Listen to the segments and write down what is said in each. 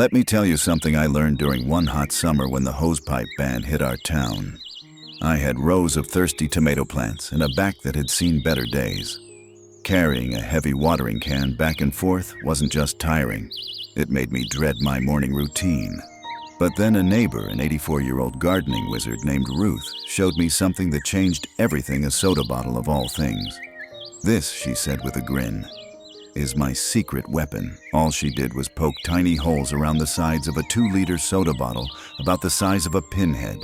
Let me tell you something I learned during one hot summer when the hosepipe ban hit our town. I had rows of thirsty tomato plants and a back that had seen better days. Carrying a heavy watering can back and forth wasn't just tiring, it made me dread my morning routine. But then a neighbor, an 84-year-old gardening wizard named Ruth, showed me something that changed everything, a soda bottle of all things. "This," she said with a grin, "is my secret weapon." All she did was poke tiny holes around the sides of a 2-liter soda bottle about the size of a pinhead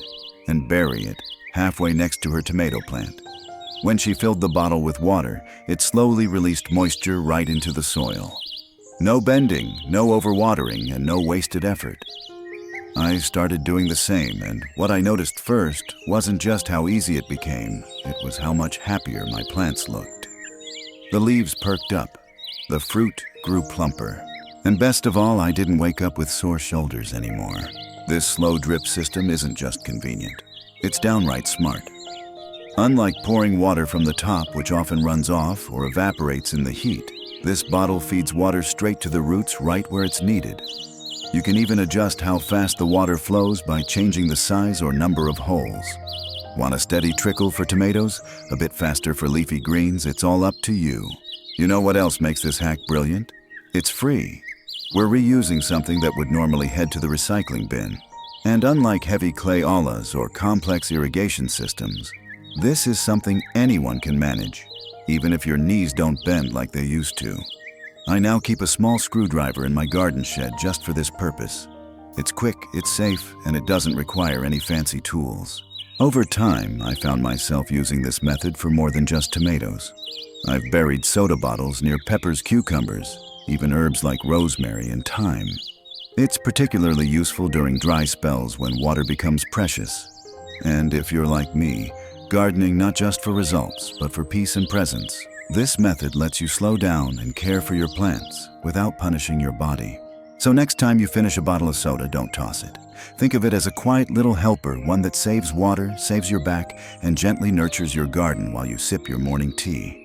and bury it halfway next to her tomato plant. When she filled the bottle with water, it slowly released moisture right into the soil. No bending, no overwatering, and no wasted effort. I started doing the same, and what I noticed first wasn't just how easy it became, it was how much happier my plants looked. The leaves perked up, the fruit grew plumper, and best of all, I didn't wake up with sore shoulders anymore. This slow drip system isn't just convenient, it's downright smart. Unlike pouring water from the top, which often runs off or evaporates in the heat, this bottle feeds water straight to the roots right where it's needed. You can even adjust how fast the water flows by changing the size or number of holes. Want a steady trickle for tomatoes? A bit faster for leafy greens? It's all up to you. You know what else makes this hack brilliant? It's free. We're reusing something that would normally head to the recycling bin. And unlike heavy clay ollas or complex irrigation systems, this is something anyone can manage, even if your knees don't bend like they used to. I now keep a small screwdriver in my garden shed just for this purpose. It's quick, it's safe, and it doesn't require any fancy tools. Over time, I found myself using this method for more than just tomatoes. I've buried soda bottles near peppers, cucumbers, even herbs like rosemary and thyme. It's particularly useful during dry spells when water becomes precious. And if you're like me, gardening not just for results, but for peace and presence, this method lets you slow down and care for your plants without punishing your body. So next time you finish a bottle of soda, don't toss it. Think of it as a quiet little helper, one that saves water, saves your back, and gently nurtures your garden while you sip your morning tea.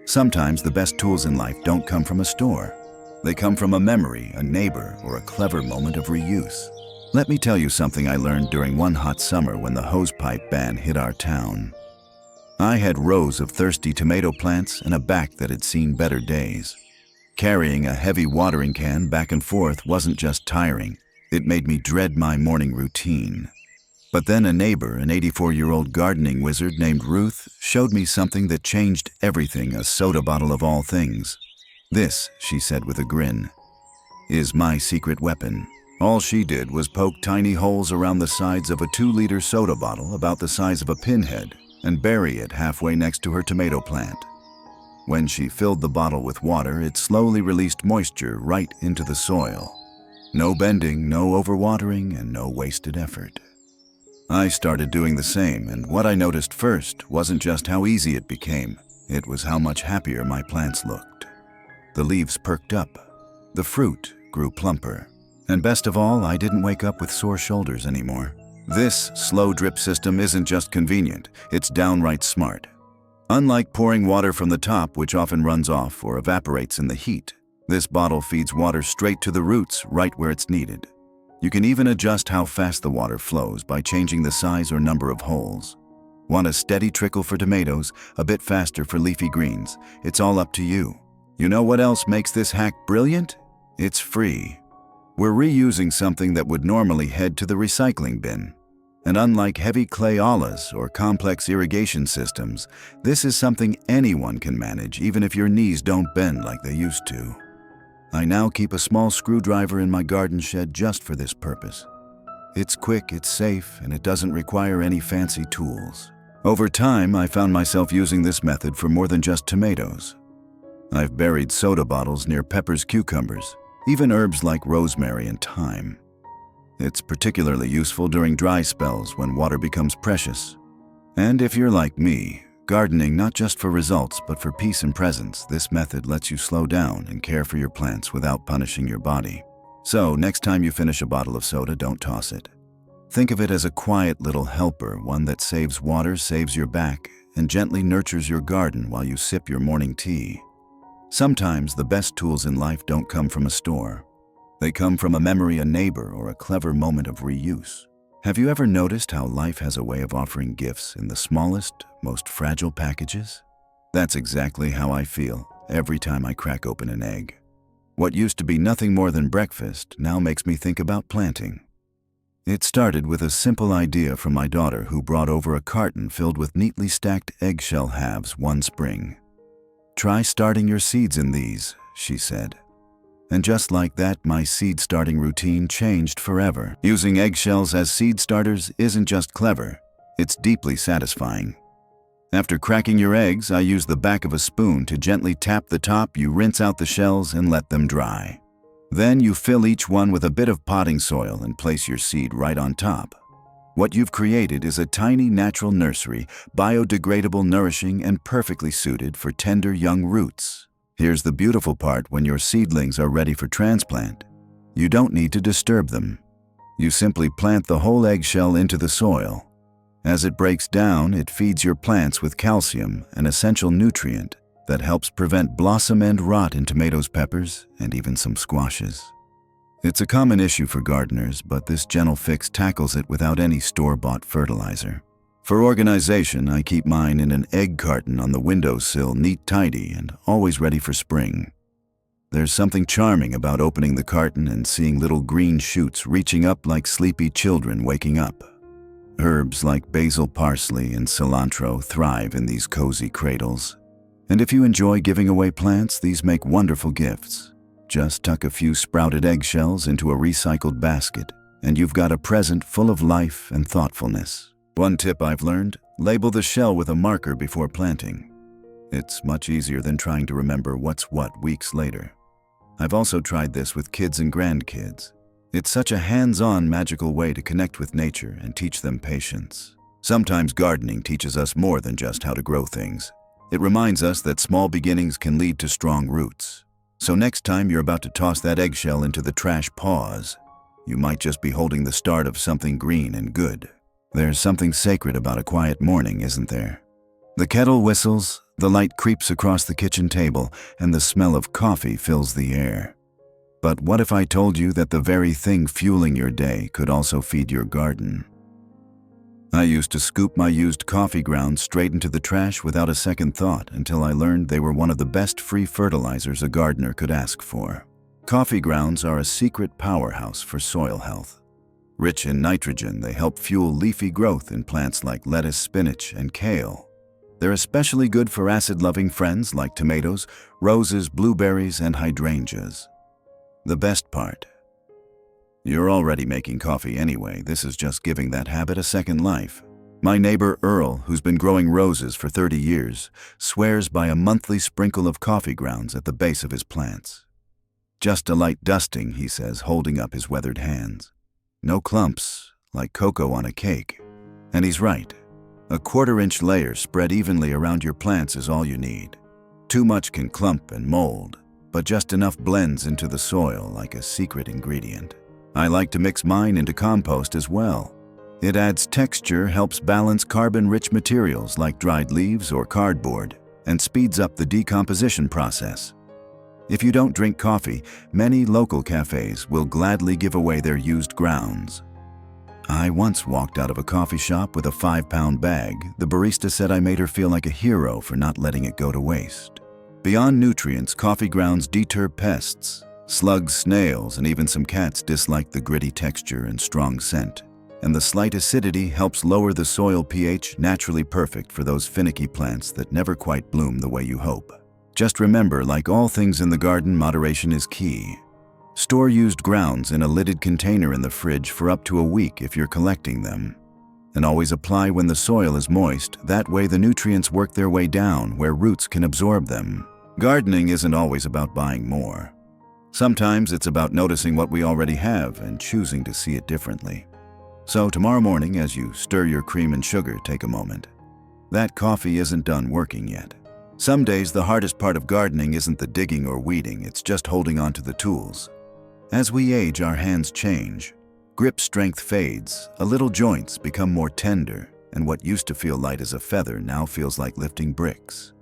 Sometimes the best tools in life don't come from a store. They come from a memory, a neighbor, or a clever moment of reuse. Let me tell you something I learned during one hot summer when the hosepipe ban hit our town. I had rows of thirsty tomato plants and a back that had seen better days. Carrying a heavy watering can back and forth wasn't just tiring, it made me dread my morning routine. But then a neighbor, an 84-year-old gardening wizard named Ruth, showed me something that changed everything, a soda bottle of all things. "This," she said with a grin, "is my secret weapon." All she did was poke tiny holes around the sides of a 2-liter soda bottle about the size of a pinhead and bury it halfway next to her tomato plant. When she filled the bottle with water, it slowly released moisture right into the soil. No bending, no overwatering, and no wasted effort. I started doing the same, and what I noticed first wasn't just how easy it became, it was how much happier my plants looked. The leaves perked up, the fruit grew plumper, and best of all, I didn't wake up with sore shoulders anymore. This slow drip system isn't just convenient, it's downright smart. Unlike pouring water from the top, which often runs off or evaporates in the heat, this bottle feeds water straight to the roots right where it's needed. You can even adjust how fast the water flows by changing the size or number of holes. Want a steady trickle for tomatoes, a bit faster for leafy greens? It's all up to you. You know what else makes this hack brilliant? It's free. We're reusing something that would normally head to the recycling bin. And unlike heavy clay ollas or complex irrigation systems, this is something anyone can manage, even if your knees don't bend like they used to. I now keep a small screwdriver in my garden shed just for this purpose. It's quick, it's safe, and it doesn't require any fancy tools. Over time, I found myself using this method for more than just tomatoes. I've buried soda bottles near peppers, cucumbers, even herbs like rosemary and thyme. It's particularly useful during dry spells when water becomes precious. And if you're like me, gardening not just for results but for peace and presence, this method lets you slow down and care for your plants without punishing your body. So next time you finish a bottle of soda, don't toss it. Think of it as a quiet little helper, one that saves water, saves your back, and gently nurtures your garden while you sip your morning tea. Sometimes the best tools in life don't come from a store. They come from a memory, a neighbor, or a clever moment of reuse. Have you ever noticed how life has a way of offering gifts in the smallest, most fragile packages? That's exactly how I feel every time I crack open an egg. What used to be nothing more than breakfast now makes me think about planting. It started with a simple idea from my daughter, who brought over a carton filled with neatly stacked eggshell halves one spring. "Try starting your seeds in these," she said. And just like that, my seed starting routine changed forever. Using eggshells as seed starters isn't just clever, it's deeply satisfying. After cracking your eggs, I use the back of a spoon to gently tap the top. You rinse out the shells and let them dry. Then you fill each one with a bit of potting soil and place your seed right on top. What you've created is a tiny natural nursery, biodegradable, nourishing, and perfectly suited for tender young roots. Here's the beautiful part: when your seedlings are ready for transplant, you don't need to disturb them. You simply plant the whole eggshell into the soil. As it breaks down, it feeds your plants with calcium, an essential nutrient that helps prevent blossom end rot in tomatoes, peppers, and even some squashes. It's a common issue for gardeners, but this gentle fix tackles it without any store-bought fertilizer. For organization, I keep mine in an egg carton on the windowsill, neat, tidy, and always ready for spring. There's something charming about opening the carton and seeing little green shoots reaching up like sleepy children waking up. Herbs like basil, parsley, and cilantro thrive in these cozy cradles. And if you enjoy giving away plants, these make wonderful gifts. Just tuck a few sprouted eggshells into a recycled basket, and you've got a present full of life and thoughtfulness. One tip I've learned: label the shell with a marker before planting. It's much easier than trying to remember what's what weeks later. I've also tried this with kids and grandkids. It's such a hands-on, magical way to connect with nature and teach them patience. Sometimes gardening teaches us more than just how to grow things. It reminds us that small beginnings can lead to strong roots. So next time you're about to toss that eggshell into the trash, pause. You might just be holding the start of something green and good. There's something sacred about a quiet morning, isn't there? The kettle whistles, the light creeps across the kitchen table, and the smell of coffee fills the air. But what if I told you that the very thing fueling your day could also feed your garden? I used to scoop my used coffee grounds straight into the trash without a second thought, until I learned they were one of the best free fertilizers a gardener could ask for. Coffee grounds are a secret powerhouse for soil health. Rich in nitrogen, they help fuel leafy growth in plants like lettuce, spinach, and kale. They're especially good for acid-loving friends like tomatoes, roses, blueberries, and hydrangeas. The best part: you're already making coffee anyway. This is just giving that habit a second life. My neighbor Earl, who's been growing roses for 30 years, swears by a monthly sprinkle of coffee grounds at the base of his plants. Just a light dusting, he says, holding up his weathered hands. No clumps, like cocoa on a cake. And he's right. A 1/4-inch layer spread evenly around your plants is all you need. Too much can clump and mold, but just enough blends into the soil like a secret ingredient. I like to mix mine into compost as well. It adds texture, helps balance carbon-rich materials like dried leaves or cardboard, and speeds up the decomposition process. If you don't drink coffee, many local cafes will gladly give away their used grounds. I once walked out of a coffee shop with a 5-pound bag. The barista said I made her feel like a hero for not letting it go to waste. Beyond nutrients, coffee grounds deter pests. Slugs, snails, and even some cats dislike the gritty texture and strong scent. And the slight acidity helps lower the soil pH, naturally perfect for those finicky plants that never quite bloom the way you hope. Just remember, like all things in the garden, moderation is key. Store used grounds in a lidded container in the fridge for up to a week if you're collecting them. And always apply when the soil is moist. That way the nutrients work their way down where roots can absorb them. Gardening isn't always about buying more. Sometimes it's about noticing what we already have and choosing to see it differently. So tomorrow morning, as you stir your cream and sugar, take a moment. That coffee isn't done working yet. Some days the hardest part of gardening isn't the digging or weeding, it's just holding on to the tools. As we age, our hands change. Grip strength fades, little joints become more tender, and what used to feel light as a feather now feels like lifting bricks.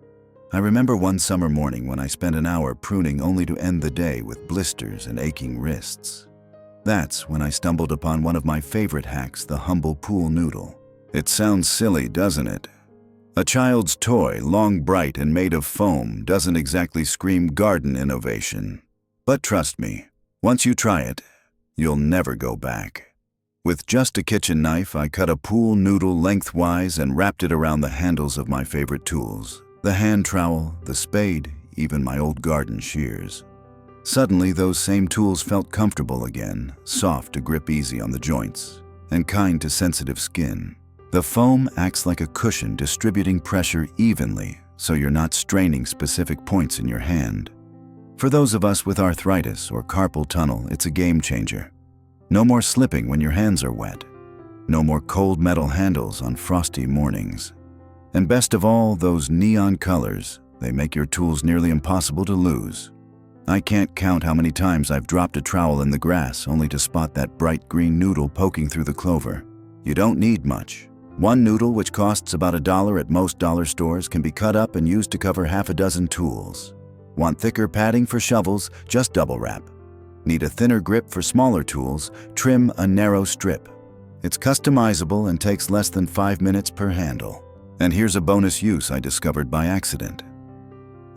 I remember one summer morning when I spent an hour pruning only to end the day with blisters and aching wrists. That's when I stumbled upon one of my favorite hacks, the humble pool noodle. It sounds silly, doesn't it? A child's toy, long, bright, and made of foam, doesn't exactly scream garden innovation. But trust me, once you try it, you'll never go back. With just a kitchen knife, I cut a pool noodle lengthwise and wrapped it around the handles of my favorite tools: the hand trowel, the spade, even my old garden shears. Suddenly, those same tools felt comfortable again, soft to grip easy on the joints, and kind to sensitive skin. The foam acts like a cushion, distributing pressure evenly, so you're not straining specific points in your hand. For those of us with arthritis or carpal tunnel, it's a game changer. No more slipping when your hands are wet. No more cold metal handles on frosty mornings. And best of all, those neon colors, they make your tools nearly impossible to lose. I can't count how many times I've dropped a trowel in the grass only to spot that bright green noodle poking through the clover. You don't need much. One noodle, which costs about $1 at most dollar stores, can be cut up and used to cover half a dozen tools. Want thicker padding for shovels? Just double wrap. Need a thinner grip for smaller tools? Trim a narrow strip. It's customizable and takes less than 5 minutes per handle. And here's a bonus use I discovered by accident.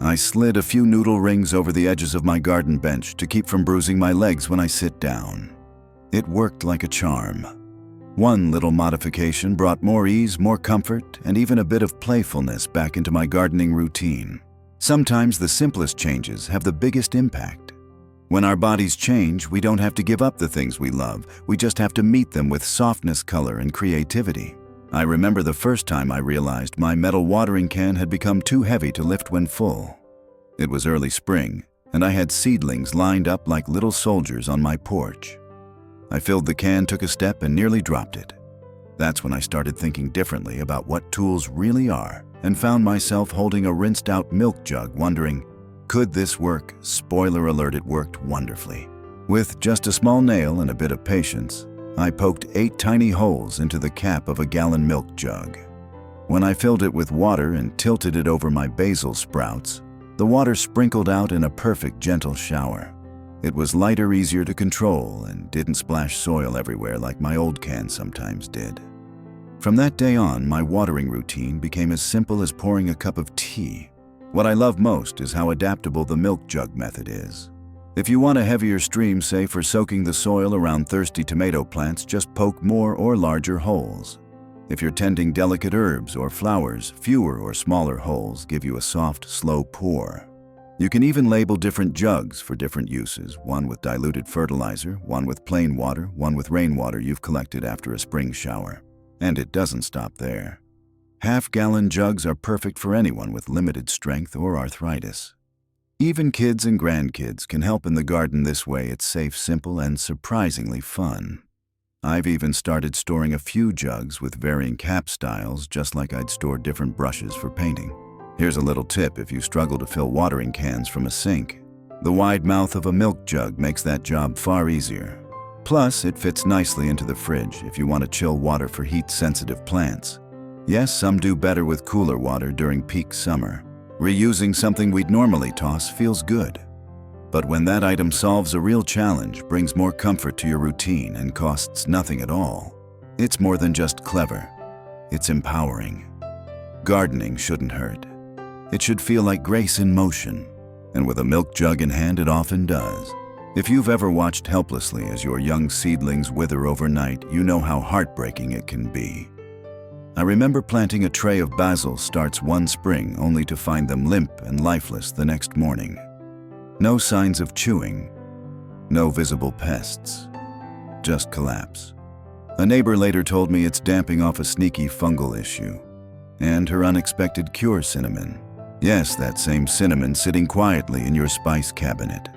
I slid a few noodle rings over the edges of my garden bench to keep from bruising my legs when I sit down. It worked like a charm. One little modification brought more ease, more comfort, and even a bit of playfulness back into my gardening routine. Sometimes the simplest changes have the biggest impact. When our bodies change, we don't have to give up the things we love. We just have to meet them with softness, color, and creativity. I remember the first time I realized my metal watering can had become too heavy to lift when full. It was early spring, and I had seedlings lined up like little soldiers on my porch. I filled the can, took a step, and nearly dropped it. That's when I started thinking differently about what tools really are, and found myself holding a rinsed-out milk jug, wondering, could this work? Spoiler alert, it worked wonderfully. With just a small nail and a bit of patience, I poked 8 tiny holes into the cap of a gallon milk jug. When I filled it with water and tilted it over my basil sprouts, the water sprinkled out in a perfect, gentle shower. It was lighter, easier to control, and didn't splash soil everywhere like my old can sometimes did. From that day on, my watering routine became as simple as pouring a cup of tea. What I love most is how adaptable the milk jug method is. If you want a heavier stream, say for soaking the soil around thirsty tomato plants, just poke more or larger holes. If you're tending delicate herbs or flowers, fewer or smaller holes give you a soft, slow pour. You can even label different jugs for different uses, one with diluted fertilizer, one with plain water, one with rainwater you've collected after a spring shower. And it doesn't stop there. Half-gallon jugs are perfect for anyone with limited strength or arthritis. Even kids and grandkids can help in the garden this way. It's safe, simple, and surprisingly fun. I've even started storing a few jugs with varying cap styles, just like I'd store different brushes for painting. Here's a little tip if you struggle to fill watering cans from a sink. The wide mouth of a milk jug makes that job far easier. Plus, it fits nicely into the fridge if you want to chill water for heat-sensitive plants. Yes, some do better with cooler water during peak summer. Reusing something we'd normally toss feels good. But when that item solves a real challenge, brings more comfort to your routine, and costs nothing at all, it's more than just clever. It's empowering. Gardening shouldn't hurt. It should feel like grace in motion. And with a milk jug in hand, it often does. If you've ever watched helplessly as your young seedlings wither overnight, you know how heartbreaking it can be. I remember planting a tray of basil starts one spring only to find them limp and lifeless the next morning. No signs of chewing, no visible pests, just collapse. A neighbor later told me it's damping off a sneaky fungal issue. And her unexpected cure, cinnamon. Yes, that same cinnamon sitting quietly in your spice cabinet.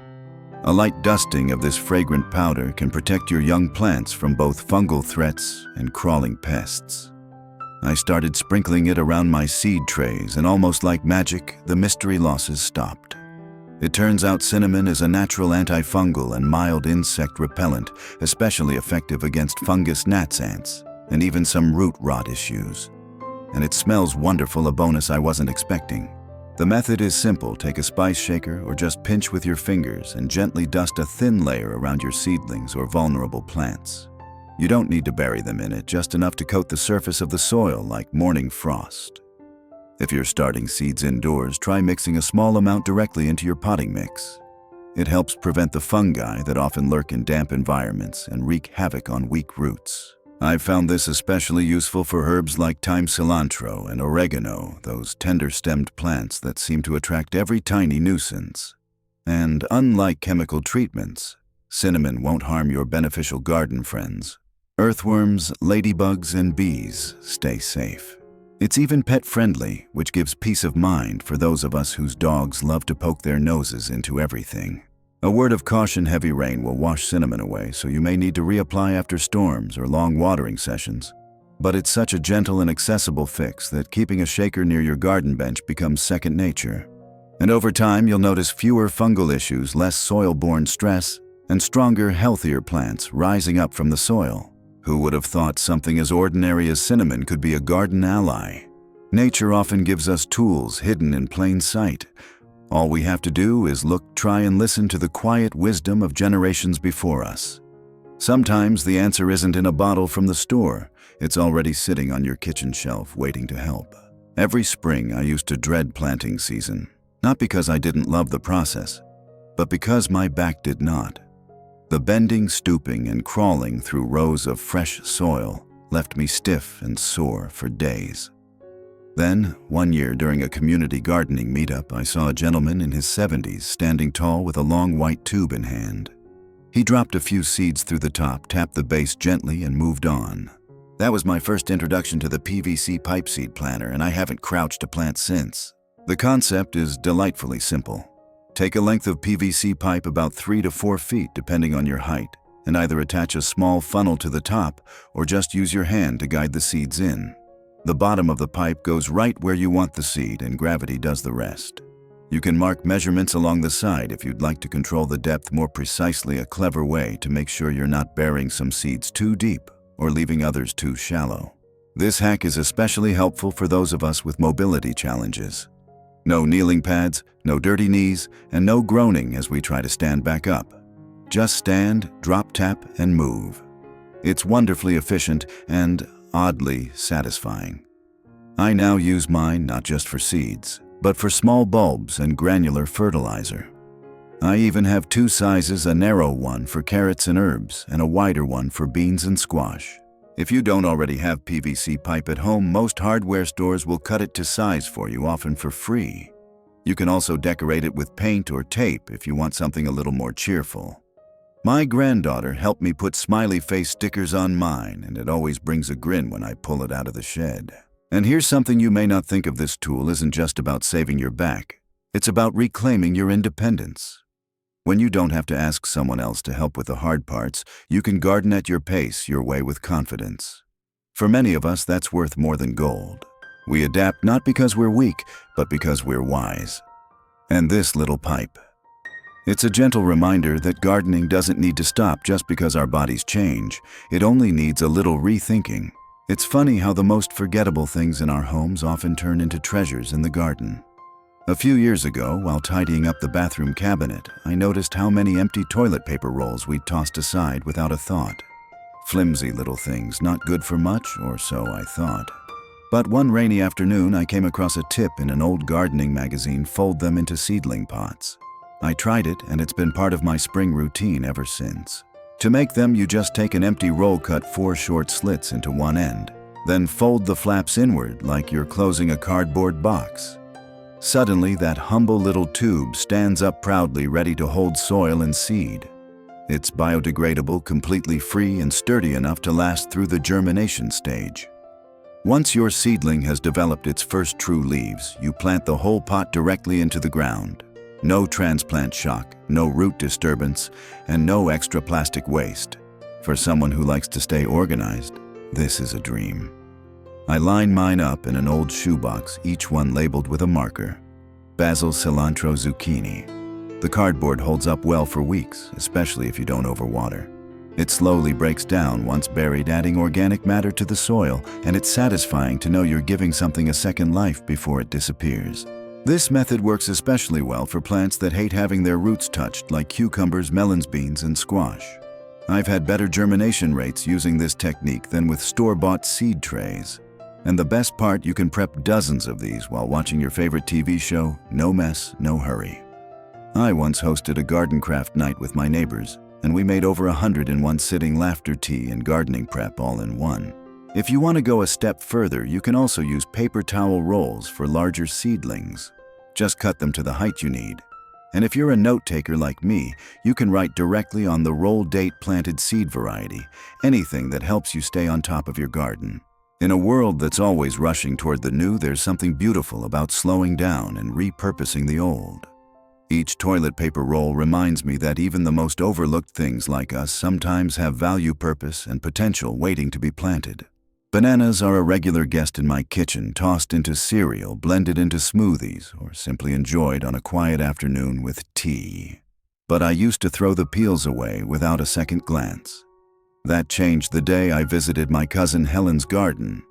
A light dusting of this fragrant powder can protect your young plants from both fungal threats and crawling pests. I started sprinkling it around my seed trays, and almost like magic, the mystery losses stopped. It turns out cinnamon is a natural antifungal and mild insect repellent, especially effective against fungus gnats, ants, and even some root rot issues. And it smells wonderful, a bonus I wasn't expecting. The method is simple. Take a spice shaker or just pinch with your fingers and gently dust a thin layer around your seedlings or vulnerable plants. You don't need to bury them in it, just enough to coat the surface of the soil like morning frost. If you're starting seeds indoors, try mixing a small amount directly into your potting mix. It helps prevent the fungi that often lurk in damp environments and wreak havoc on weak roots. I've found this especially useful for herbs like thyme, cilantro, and oregano, those tender-stemmed plants that seem to attract every tiny nuisance. And unlike chemical treatments, cinnamon won't harm your beneficial garden friends. Earthworms, ladybugs, and bees stay safe. It's even pet-friendly, which gives peace of mind for those of us whose dogs love to poke their noses into everything. A word of caution: heavy rain will wash cinnamon away, so you may need to reapply after storms or long watering sessions. But it's such a gentle and accessible fix that keeping a shaker near your garden bench becomes second nature. And over time, you'll notice fewer fungal issues, less soil-borne stress, and stronger, healthier plants rising up from the soil. Who would have thought something as ordinary as cinnamon could be a garden ally? Nature often gives us tools hidden in plain sight. All we have to do is look, try, and listen to the quiet wisdom of generations before us. Sometimes the answer isn't in a bottle from the store. It's already sitting on your kitchen shelf waiting to help. Every spring I used to dread planting season, not because I didn't love the process, but because my back did not. The bending, stooping, and crawling through rows of fresh soil left me stiff and sore for days. Then, one year during a community gardening meetup, I saw a gentleman in his 70s standing tall with a long white tube in hand. He dropped a few seeds through the top, tapped the base gently, and moved on. That was my first introduction to the PVC pipe seed planter, and I haven't crouched to plant since. The concept is delightfully simple. Take a length of PVC pipe about 3 to 4 feet depending on your height, and either attach a small funnel to the top or just use your hand to guide the seeds in. The bottom of the pipe goes right where you want the seed, and gravity does the rest. You can mark measurements along the side if you'd like to control the depth more precisely, a clever way to make sure you're not burying some seeds too deep or leaving others too shallow. This hack is especially helpful for those of us with mobility challenges. No kneeling pads, no dirty knees, and no groaning as we try to stand back up. Just stand, drop, tap, and move. It's wonderfully efficient and oddly satisfying. I now use mine not just for seeds, but for small bulbs and granular fertilizer. I even have 2 sizes, a narrow one for carrots and herbs, and a wider one for beans and squash. If you don't already have PVC pipe at home, most hardware stores will cut it to size for you, often for free. You can also decorate it with paint or tape if you want something a little more cheerful. My granddaughter helped me put smiley face stickers on mine, and it always brings a grin when I pull it out of the shed. And here's something you may not think of: this tool isn't just about saving your back. It's about reclaiming your independence. When you don't have to ask someone else to help with the hard parts, you can garden at your pace, your way, with confidence. For many of us, that's worth more than gold. We adapt not because we're weak, but because we're wise. And this little pipe, it's a gentle reminder that gardening doesn't need to stop just because our bodies change. It only needs a little rethinking. It's funny how the most forgettable things in our homes often turn into treasures in the garden. A few years ago, while tidying up the bathroom cabinet, I noticed how many empty toilet paper rolls we'd tossed aside without a thought. Flimsy little things, not good for much, or so I thought. But one rainy afternoon, I came across a tip in an old gardening magazine: fold them into seedling pots. I tried it, and it's been part of my spring routine ever since. To make them, you just take an empty roll, cut 4 short slits into one end, then fold the flaps inward like you're closing a cardboard box. Suddenly, that humble little tube stands up proudly, ready to hold soil and seed. It's biodegradable, completely free, and sturdy enough to last through the germination stage. Once your seedling has developed its first true leaves, you plant the whole pot directly into the ground. No transplant shock, no root disturbance, and no extra plastic waste. For someone who likes to stay organized, this is a dream. I line mine up in an old shoebox, each one labeled with a marker: basil, cilantro, zucchini. The cardboard holds up well for weeks, especially if you don't overwater. It slowly breaks down once buried, adding organic matter to the soil, and it's satisfying to know you're giving something a second life before it disappears. This method works especially well for plants that hate having their roots touched, like cucumbers, melons, beans, and squash. I've had better germination rates using this technique than with store-bought seed trays. And the best part, you can prep dozens of these while watching your favorite TV show. No mess, no hurry. I once hosted a garden craft night with my neighbors, and we made over 100 in one sitting, laughter, tea, and gardening prep all in one. If you want to go a step further, you can also use paper towel rolls for larger seedlings. Just cut them to the height you need. And if you're a note taker like me, you can write directly on the roll date planted seed variety, anything that helps you stay on top of your garden. In a world that's always rushing toward the new, there's something beautiful about slowing down and repurposing the old. Each toilet paper roll reminds me that even the most overlooked things like us sometimes have value, purpose, and potential waiting to be planted. Bananas are a regular guest in my kitchen, tossed into cereal, blended into smoothies, or simply enjoyed on a quiet afternoon with tea. But I used to throw the peels away without a second glance. That changed the day I visited my cousin Helen's garden.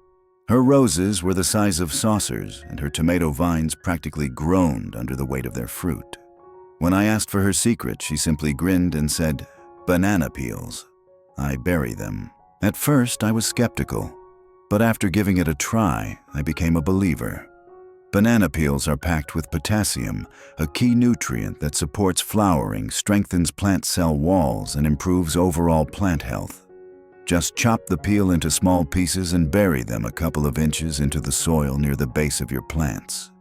Her roses were the size of saucers, and her tomato vines practically groaned under the weight of their fruit. When I asked for her secret, she simply grinned and said, "Banana peels. I bury them." At first, I was skeptical, but after giving it a try, I became a believer. Banana peels are packed with potassium, a key nutrient that supports flowering, strengthens plant cell walls, and improves overall plant health. Just chop the peel into small pieces and bury them a couple of inches into the soil near the base of your plants.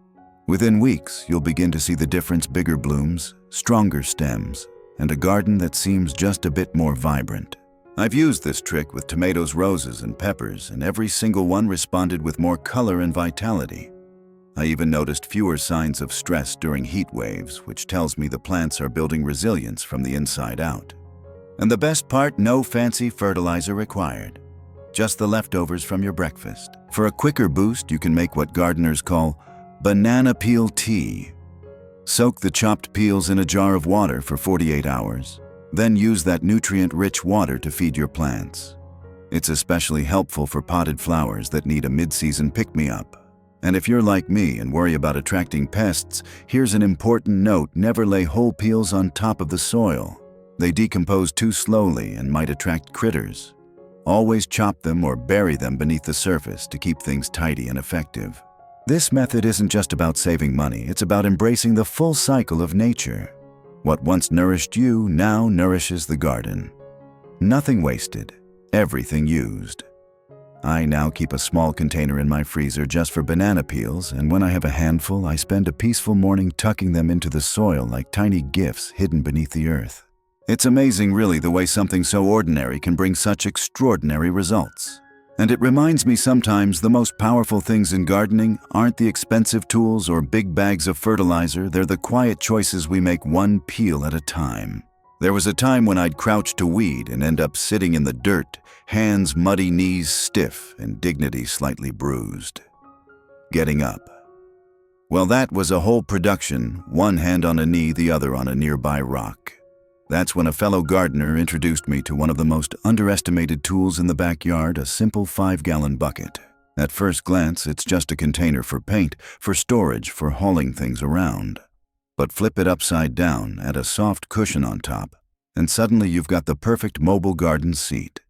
Within weeks, you'll begin to see the difference: bigger blooms, stronger stems, and a garden that seems just a bit more vibrant. I've used this trick with tomatoes, roses, and peppers, and every single one responded with more color and vitality. I even noticed fewer signs of stress during heat waves, which tells me the plants are building resilience from the inside out. And the best part, no fancy fertilizer required. Just the leftovers from your breakfast. For a quicker boost, you can make what gardeners call banana peel tea. Soak the chopped peels in a jar of water for 48 hours. Then use that nutrient-rich water to feed your plants. It's especially helpful for potted flowers that need a mid-season pick-me-up. And if you're like me and worry about attracting pests, here's an important note: never lay whole peels on top of the soil. They decompose too slowly and might attract critters. Always chop them or bury them beneath the surface to keep things tidy and effective. This method isn't just about saving money, it's about embracing the full cycle of nature. What once nourished you now nourishes the garden. Nothing wasted, everything used. I now keep a small container in my freezer just for banana peels, and when I have a handful, I spend a peaceful morning tucking them into the soil like tiny gifts hidden beneath the earth. It's amazing, really, the way something so ordinary can bring such extraordinary results. And it reminds me sometimes the most powerful things in gardening aren't the expensive tools or big bags of fertilizer, they're the quiet choices we make, one peel at a time. There was a time when I'd crouch to weed and end up sitting in the dirt, hands muddy, knees stiff, and dignity slightly bruised. Getting up. Well, that was a whole production, one hand on a knee, the other on a nearby rock. That's when a fellow gardener introduced me to one of the most underestimated tools in the backyard, a simple 5-gallon bucket. At first glance, it's just a container for paint, for storage, for hauling things around. But flip it upside down, add a soft cushion on top, and suddenly you've got the perfect mobile garden seat.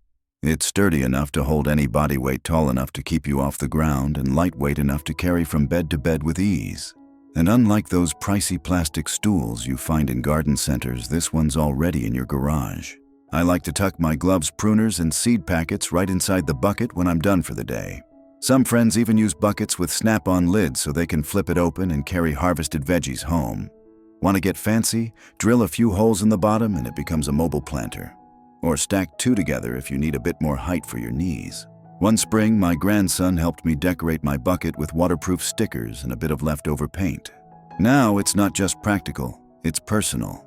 It's sturdy enough to hold any body weight, tall enough to keep you off the ground, and lightweight enough to carry from bed to bed with ease. And unlike those pricey plastic stools you find in garden centers, this one's already in your garage. I like to tuck my gloves, pruners, and seed packets right inside the bucket when I'm done for the day. Some friends even use buckets with snap-on lids so they can flip it open and carry harvested veggies home. Want to get fancy? Drill a few holes in the bottom and it becomes a mobile planter. Or stack two together if you need a bit more height for your knees. One spring, my grandson helped me decorate my bucket with waterproof stickers and a bit of leftover paint. Now it's not just practical, it's personal.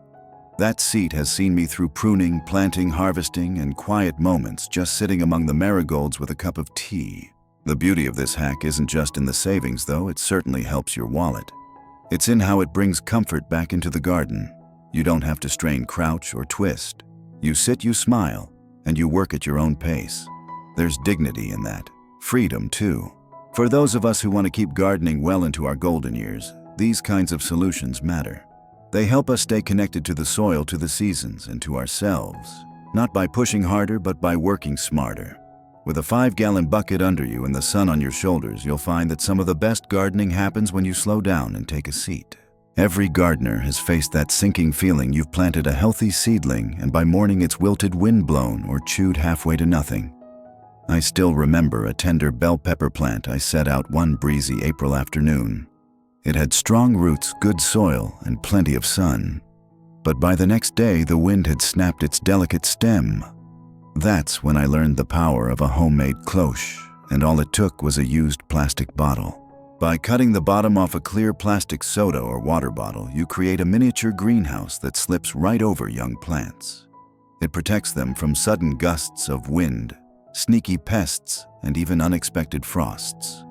That seat has seen me through pruning, planting, harvesting, and quiet moments just sitting among the marigolds with a cup of tea. The beauty of this hack isn't just in the savings, though. It certainly helps your wallet. It's in how it brings comfort back into the garden. You don't have to strain, crouch, or twist. You sit, you smile, and you work at your own pace. There's dignity in that. Freedom, too. For those of us who want to keep gardening well into our golden years, These kinds of solutions matter. They help us stay connected to the soil, to the seasons, and to ourselves. Not by pushing harder, but by working smarter. With a 5-gallon bucket under you and the sun on your shoulders, you'll find that some of the best gardening happens when you slow down and take a seat. Every gardener has faced that sinking feeling you've planted a healthy seedling and by morning it's wilted, wind-blown, or chewed halfway to nothing. I still remember a tender bell pepper plant I set out one breezy April afternoon. It had strong roots, good soil, and plenty of sun. But by the next day, the wind had snapped its delicate stem. That's when I learned the power of a homemade cloche, and all it took was a used plastic bottle. By cutting the bottom off a clear plastic soda or water bottle, you create a miniature greenhouse that slips right over young plants. It protects them from sudden gusts of wind, sneaky pests, and even unexpected frosts.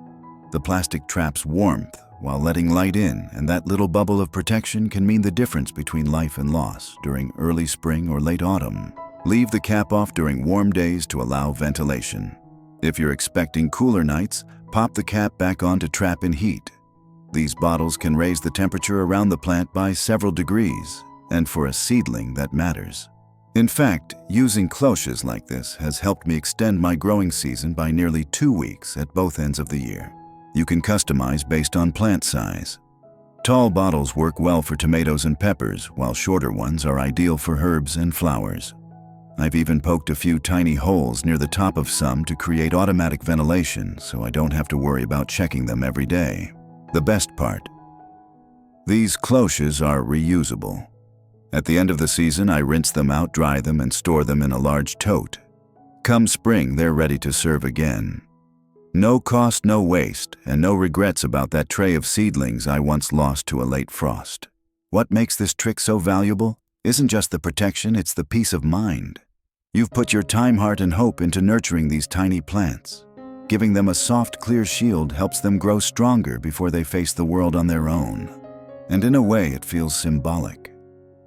The plastic traps warmth while letting light in, and that little bubble of protection can mean the difference between life and loss during early spring or late autumn. Leave the cap off during warm days to allow ventilation. If you're expecting cooler nights, pop the cap back on to trap in heat. These bottles can raise the temperature around the plant by several degrees, and for a seedling that matters. In fact, using cloches like this has helped me extend my growing season by nearly 2 weeks at both ends of the year. You can customize based on plant size. Tall bottles work well for tomatoes and peppers, while shorter ones are ideal for herbs and flowers. I've even poked a few tiny holes near the top of some to create automatic ventilation so I don't have to worry about checking them every day. The best part: these cloches are reusable. At the end of the season, I rinse them out, dry them, and store them in a large tote. Come spring, they're ready to serve again. No cost, no waste, and no regrets about that tray of seedlings I once lost to a late frost. What makes this trick so valuable isn't just the protection, it's the peace of mind. You've put your time, heart, and hope into nurturing these tiny plants. Giving them a soft, clear shield helps them grow stronger before they face the world on their own. And in a way, it feels symbolic.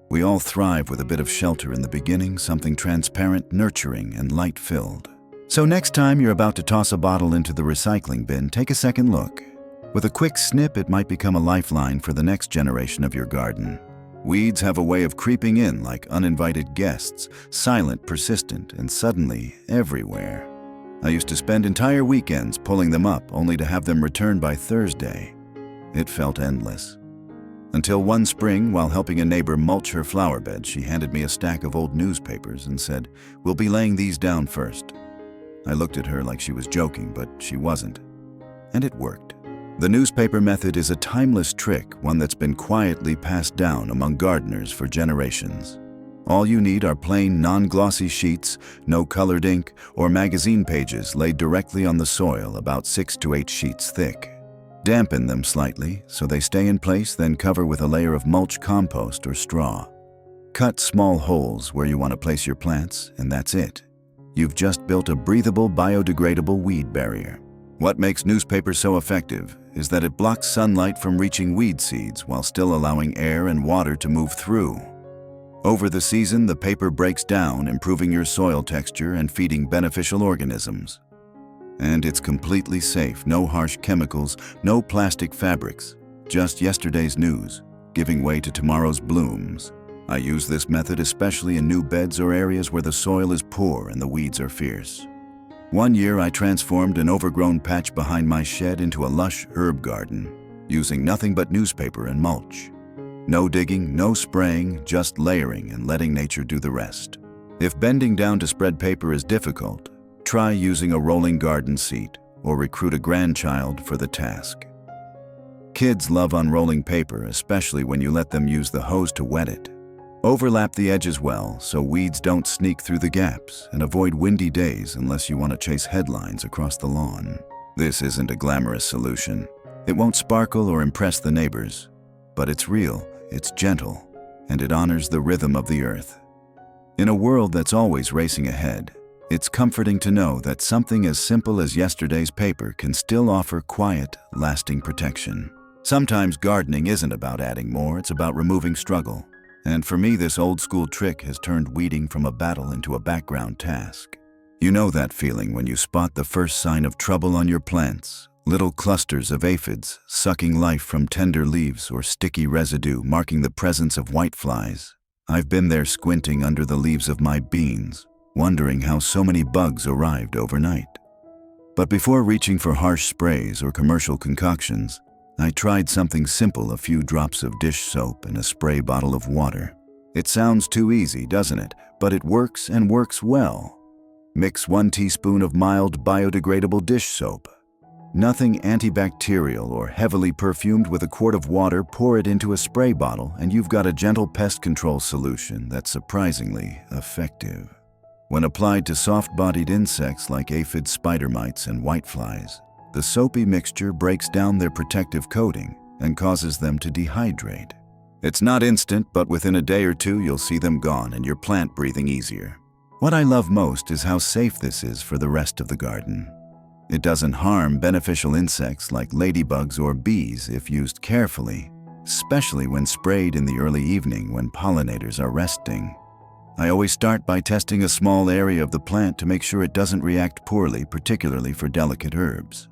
We all thrive with a bit of shelter in the beginning, something transparent, nurturing, and light-filled. So next time you're about to toss a bottle into the recycling bin, take a second look. With a quick snip, it might become a lifeline for the next generation of your garden. Weeds have a way of creeping in like uninvited guests, silent, persistent, and suddenly everywhere. I used to spend entire weekends pulling them up only to have them returned by Thursday. It felt endless. Until one spring, while helping a neighbor mulch her flower bed, she handed me a stack of old newspapers and said, "We'll be laying these down first." I looked at her like she was joking, but she wasn't. And it worked. The newspaper method is a timeless trick, one that's been quietly passed down among gardeners for generations. All you need are plain, non-glossy sheets, no colored ink, or magazine pages laid directly on the soil about 6 to 8 sheets thick. Dampen them slightly so they stay in place, then cover with a layer of mulch, compost, or straw. Cut small holes where you want to place your plants, and that's it. You've just built a breathable, biodegradable weed barrier. What makes newspaper so effective is that it blocks sunlight from reaching weed seeds while still allowing air and water to move through. Over the season, the paper breaks down, improving your soil texture and feeding beneficial organisms. And it's completely safe, no harsh chemicals, no plastic fabrics, just yesterday's news, giving way to tomorrow's blooms. I use this method especially in new beds or areas where the soil is poor and the weeds are fierce. One year I transformed an overgrown patch behind my shed into a lush herb garden, using nothing but newspaper and mulch. No digging, no spraying, just layering and letting nature do the rest. If bending down to spread paper is difficult, try using a rolling garden seat or recruit a grandchild for the task. Kids love unrolling paper, especially when you let them use the hose to wet it. Overlap the edges well so weeds don't sneak through the gaps, and avoid windy days unless you want to chase headlines across the lawn. This isn't a glamorous solution. It won't sparkle or impress the neighbors, but it's real, it's gentle, and it honors the rhythm of the earth. In a world that's always racing ahead, it's comforting to know that something as simple as yesterday's paper can still offer quiet, lasting protection. Sometimes gardening isn't about adding more, it's about removing struggle. And for me, this old-school trick has turned weeding from a battle into a background task. You know that feeling when you spot the first sign of trouble on your plants, little clusters of aphids sucking life from tender leaves or sticky residue marking the presence of whiteflies. I've been there squinting under the leaves of my beans, wondering how so many bugs arrived overnight. But before reaching for harsh sprays or commercial concoctions, I tried something simple: a few drops of dish soap and a spray bottle of water. It sounds too easy, doesn't it? But it works, and works well. Mix 1 teaspoon of mild biodegradable dish soap. Nothing antibacterial or heavily perfumed. With a quart of water, pour it into a spray bottle, and you've got a gentle pest control solution that's surprisingly effective. When applied to soft-bodied insects like aphids, spider mites, and whiteflies, the soapy mixture breaks down their protective coating and causes them to dehydrate. It's not instant, but within a day or two you'll see them gone and your plant breathing easier. What I love most is how safe this is for the rest of the garden. It doesn't harm beneficial insects like ladybugs or bees if used carefully, especially when sprayed in the early evening when pollinators are resting. I always start by testing a small area of the plant to make sure it doesn't react poorly, particularly for delicate herbs.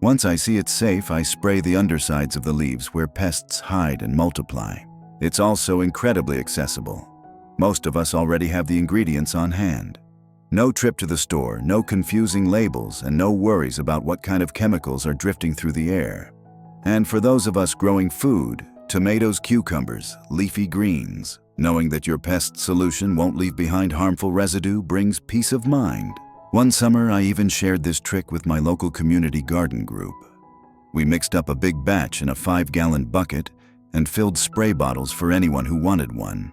Once I see it's safe, I spray the undersides of the leaves where pests hide and multiply. It's also incredibly accessible. Most of us already have the ingredients on hand. No trip to the store, no confusing labels, and no worries about what kind of chemicals are drifting through the air. And for those of us growing food, tomatoes, cucumbers, leafy greens, knowing that your pest solution won't leave behind harmful residue brings peace of mind. One summer, I even shared this trick with my local community garden group. We mixed up a big batch in a 5-gallon bucket and filled spray bottles for anyone who wanted one.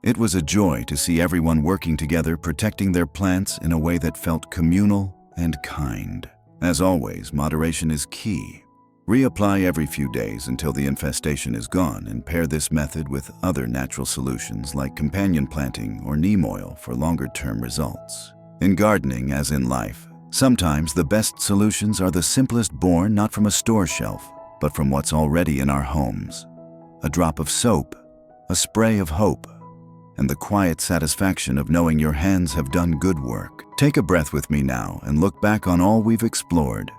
It was a joy to see everyone working together, protecting their plants in a way that felt communal and kind. As always, moderation is key. Reapply every few days until the infestation is gone, and pair this method with other natural solutions like companion planting or neem oil for longer-term results. In gardening, as in life, sometimes the best solutions are the simplest, born not from a store shelf, but from what's already in our homes. A drop of soap, a spray of hope, and the quiet satisfaction of knowing your hands have done good work. Take a breath with me now and look back on all we've explored.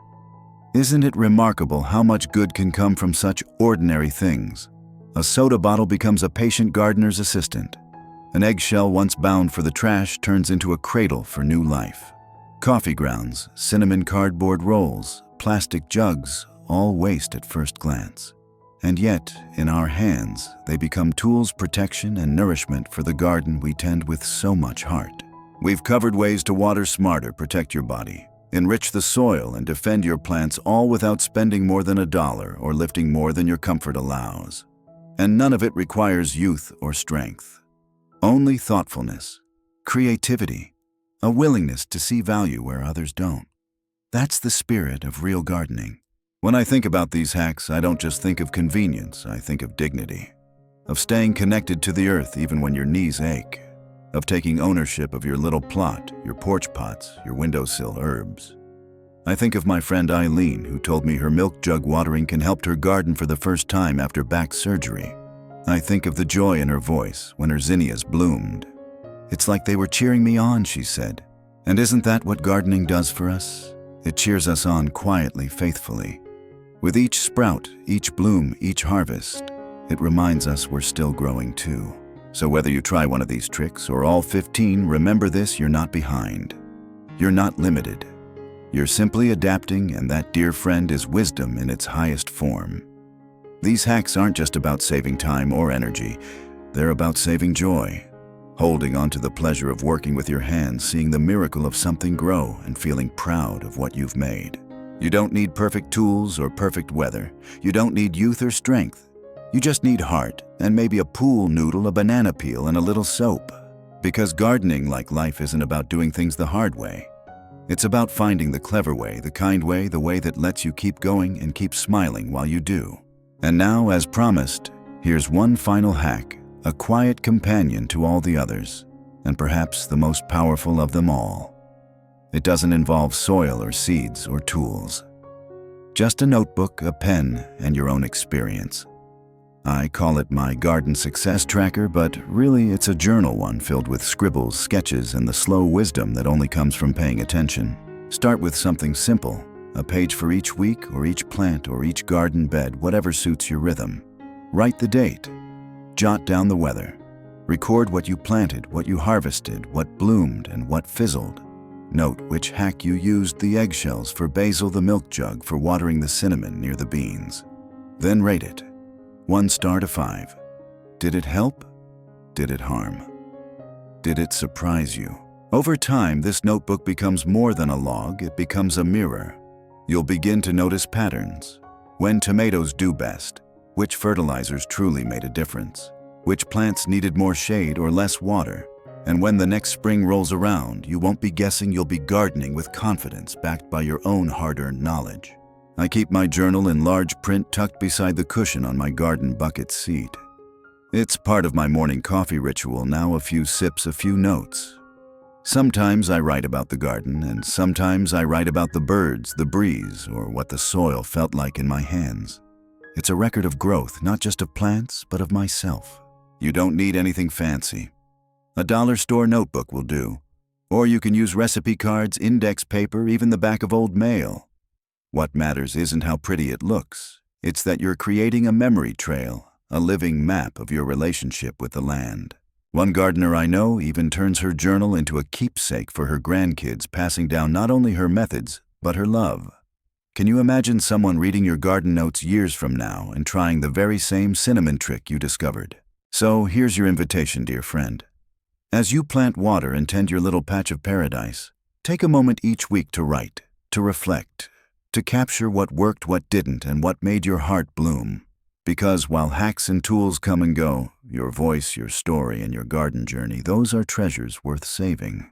Isn't it remarkable how much good can come from such ordinary things? A soda bottle becomes a patient gardener's assistant. An eggshell once bound for the trash turns into a cradle for new life. Coffee grounds, cinnamon cardboard rolls, plastic jugs, all waste at first glance. And yet, in our hands, they become tools, protection, and nourishment for the garden we tend with so much heart. We've covered ways to water smarter, protect your body, enrich the soil, and defend your plants, all without spending more than $1 or lifting more than your comfort allows. And none of it requires youth or strength. Only thoughtfulness, creativity, a willingness to see value where others don't. That's the spirit of real gardening. When I think about these hacks, I don't just think of convenience, I think of dignity. Of staying connected to the earth even when your knees ache. Of taking ownership of your little plot, your porch pots, your windowsill herbs. I think of my friend Eileen, who told me her milk jug watering can help her garden for the first time after back surgery. I think of the joy in her voice when her zinnias bloomed. It's like they were cheering me on, she said. And isn't that what gardening does for us? It cheers us on quietly, faithfully. With each sprout, each bloom, each harvest, it reminds us we're still growing too. So whether you try one of these tricks or all 15, remember this: you're not behind. You're not limited. You're simply adapting, and that, dear friend, is wisdom in its highest form. These hacks aren't just about saving time or energy. They're about saving joy. Holding on to the pleasure of working with your hands, seeing the miracle of something grow, and feeling proud of what you've made. You don't need perfect tools or perfect weather. You don't need youth or strength. You just need heart, and maybe a pool noodle, a banana peel, and a little soap. Because gardening, like life, isn't about doing things the hard way. It's about finding the clever way, the kind way, the way that lets you keep going and keep smiling while you do. And now, as promised, here's one final hack, a quiet companion to all the others, and perhaps the most powerful of them all. It doesn't involve soil or seeds or tools. Just a notebook, a pen, and your own experience. I call it my garden success tracker, but really it's a journal one filled with scribbles, sketches, and the slow wisdom that only comes from paying attention. Start with something simple. A page for each week or each plant or each garden bed, whatever suits your rhythm. Write the date. Jot down the weather. Record what you planted, what you harvested, what bloomed, and what fizzled. Note which hack you used: the eggshells for basil, the milk jug for watering the cinnamon near the beans. Then rate it. 1 star to 5. Did it help? Did it harm? Did it surprise you? Over time, this notebook becomes more than a log, it becomes a mirror. You'll begin to notice patterns. When tomatoes do best, which fertilizers truly made a difference, which plants needed more shade or less water. And when the next spring rolls around, you won't be guessing, you'll be gardening with confidence backed by your own hard-earned knowledge. I keep my journal in large print tucked beside the cushion on my garden bucket seat. It's part of my morning coffee ritual now, a few sips, a few notes. Sometimes I write about the garden, and sometimes I write about the birds, the breeze, or what the soil felt like in my hands. It's a record of growth, not just of plants, but of myself. You don't need anything fancy. A dollar store notebook will do. Or you can use recipe cards, index paper, even the back of old mail. What matters isn't how pretty it looks. It's that you're creating a memory trail, a living map of your relationship with the land. One gardener I know even turns her journal into a keepsake for her grandkids, passing down not only her methods, but her love. Can you imagine someone reading your garden notes years from now and trying the very same cinnamon trick you discovered? So here's your invitation, dear friend. As you plant, water, and tend your little patch of paradise, take a moment each week to write, to reflect, to capture what worked, what didn't, and what made your heart bloom. Because while hacks and tools come and go, your voice, your story, and your garden journey, those are treasures worth saving.